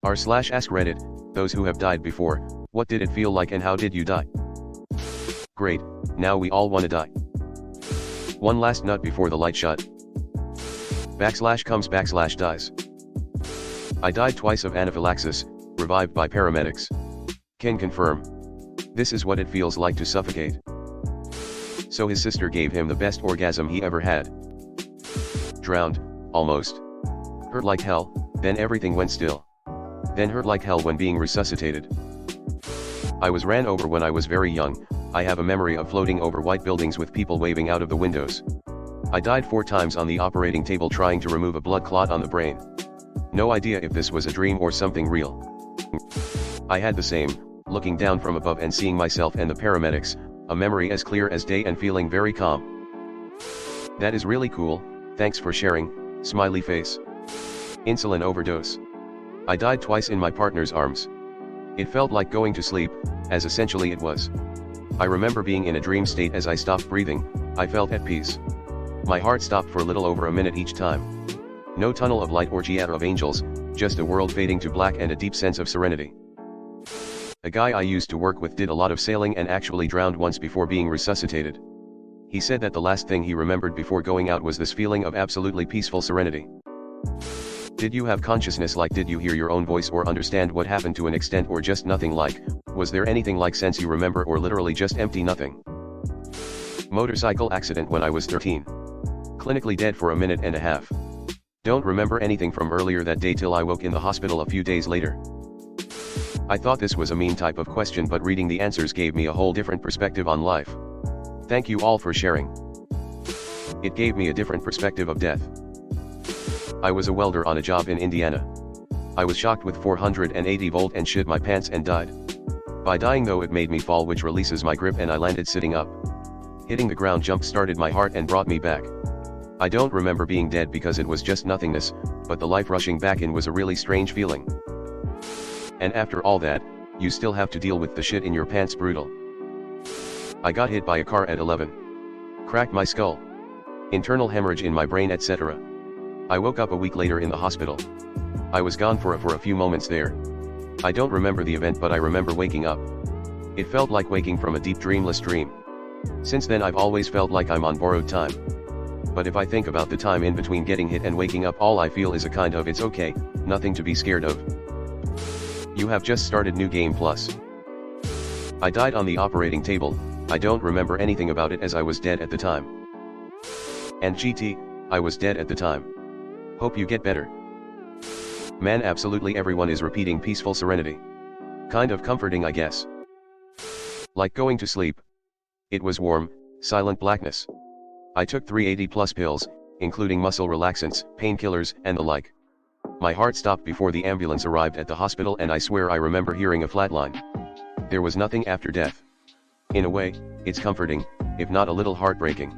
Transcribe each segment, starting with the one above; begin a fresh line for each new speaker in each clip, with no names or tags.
r/AskReddit, those who have died before, what did it feel like and how did you die? Great, now we all wanna die. One last nut before the light shut. /comes/dies. I died twice of anaphylaxis, revived by paramedics. Can confirm. This is what it feels like to suffocate. So his sister gave him the best orgasm he ever had. Drowned, almost. Hurt like hell, then everything went still. Then hurt like hell when being resuscitated. I was ran over when I was very young. I have a memory of floating over white buildings with people waving out of the windows. I died 4 times on the operating table trying to remove a blood clot on the brain. No idea if this was a dream or something real. I had the same, looking down from above and seeing myself and the paramedics, a memory as clear as day and feeling very calm. That is really cool, thanks for sharing, smiley face. Insulin overdose. I died twice in my partner's arms. It felt like going to sleep, as essentially it was. I remember being in a dream state as I stopped breathing, I felt at peace. My heart stopped for a little over a minute each time. No tunnel of light or chatter of angels, just a world fading to black and a deep sense of serenity. A guy I used to work with did a lot of sailing and actually drowned once before being resuscitated. He said that the last thing he remembered before going out was this feeling of absolutely peaceful serenity. Did you have consciousness, like did you hear your own voice or understand what happened to an extent, or just nothing, like, was there anything like sense you remember, or literally just empty nothing? Motorcycle accident when I was 13. Clinically dead for a minute and a half. Don't remember anything from earlier that day till I woke in the hospital a few days later. I thought this was a mean type of question, but reading the answers gave me a whole different perspective on life. Thank you all for sharing. It gave me a different perspective of death. I was a welder on a job in Indiana. I was shocked with 480 volt and shit my pants and died. By dying though, it made me fall, which releases my grip, and I landed sitting up. Hitting the ground jump started my heart and brought me back. I don't remember being dead because it was just nothingness, but the life rushing back in was a really strange feeling. And after all that, you still have to deal with the shit in your pants. Brutal. I got hit by a car at 11. Cracked my skull. Internal hemorrhage in my brain, etc. I woke up a week later in the hospital. I was gone for a few moments there. I don't remember the event, but I remember waking up. It felt like waking from a deep dreamless dream. Since then I've always felt like I'm on borrowed time. But if I think about the time in between getting hit and waking up, all I feel is a kind of it's okay, nothing to be scared of. You have just started New Game Plus. I died on the operating table. I don't remember anything about it as I was dead at the time. And GT, I was dead at the time. Hope you get better. Man, absolutely everyone is repeating peaceful serenity. Kind of comforting, I guess. Like going to sleep. It was warm, silent blackness. I took 380 plus pills, including muscle relaxants, painkillers, and the like. My heart stopped before the ambulance arrived at the hospital, and I swear I remember hearing a flatline. There was nothing after death. In a way, it's comforting, if not a little heartbreaking.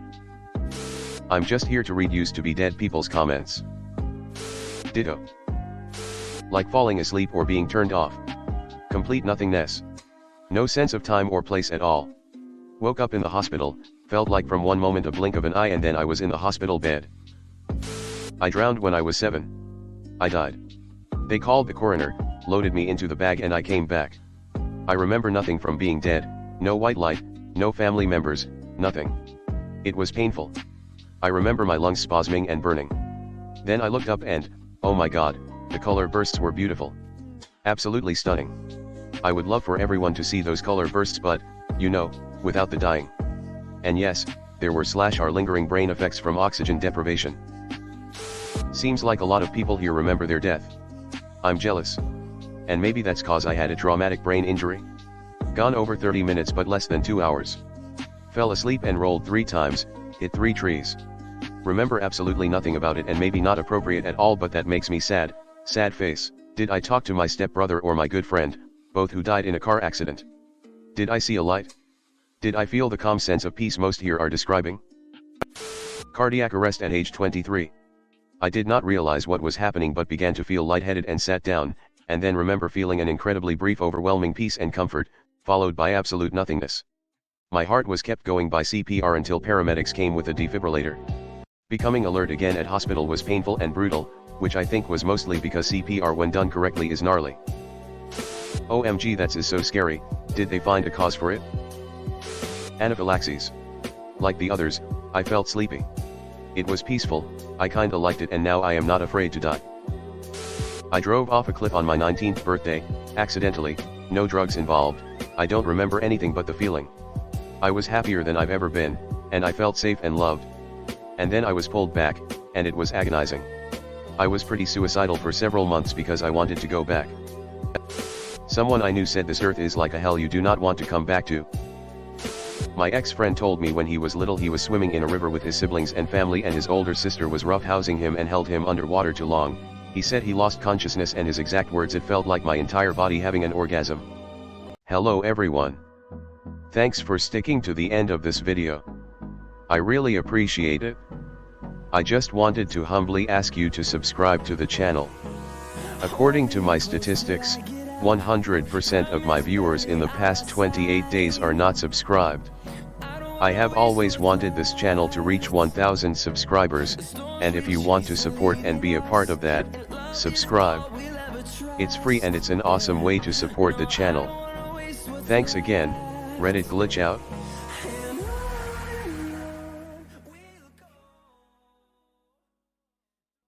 I'm just here to read used to be dead people's comments. Ditto. Like falling asleep or being turned off. Complete nothingness. No sense of time or place at all. Woke up in the hospital, felt like from one moment a blink of an eye, and then I was in the hospital bed. I drowned when I was 7. I died. They called the coroner, loaded me into the bag, and I came back. I remember nothing from being dead, no white light, no family members, nothing. It was painful. I remember my lungs spasming and burning. Then I looked up and, oh my god, the color bursts were beautiful. Absolutely stunning. I would love for everyone to see those color bursts, but, you know, without the dying. And yes, there were / lingering brain effects from oxygen deprivation. Seems like a lot of people here remember their death. I'm jealous. And maybe that's cause I had a traumatic brain injury. Gone over 30 minutes but less than 2 hours. Fell asleep and rolled 3 times, hit 3 trees. Remember absolutely nothing about it, and maybe not appropriate at all, but that makes me sad, sad face. Did I talk to my stepbrother or my good friend, both who died in a car accident? Did I see a light? Did I feel the calm sense of peace most here are describing? Cardiac arrest at age 23. I did not realize what was happening but began to feel lightheaded and sat down, and then remember feeling an incredibly brief overwhelming peace and comfort, followed by absolute nothingness. My heart was kept going by CPR until paramedics came with a defibrillator. Becoming alert again at hospital was painful and brutal, which I think was mostly because CPR when done correctly is gnarly. OMG, that is so scary. Did they find a cause for it? Anaphylaxis. Like the others, I felt sleepy. It was peaceful, I kinda liked it, and now I am not afraid to die. I drove off a cliff on my 19th birthday, accidentally, no drugs involved. I don't remember anything but the feeling. I was happier than I've ever been, and I felt safe and loved. And then I was pulled back, and it was agonizing. I was pretty suicidal for several months because I wanted to go back. Someone I knew said this earth is like a hell you do not want to come back to. My ex-friend told me when he was little he was swimming in a river with his siblings and family, and his older sister was roughhousing him and held him underwater too long. He said he lost consciousness, and his exact words, "It felt like my entire body having an orgasm." Hello everyone. Thanks for sticking to the end of this video. I really appreciate it. I just wanted to humbly ask you to subscribe to the channel. According to my statistics, 100% of my viewers in the past 28 days are not subscribed. I have always wanted this channel to reach 1,000 subscribers, and if you want to support and be a part of that, subscribe. It's free and it's an awesome way to support the channel. Thanks again. Reddit glitch out.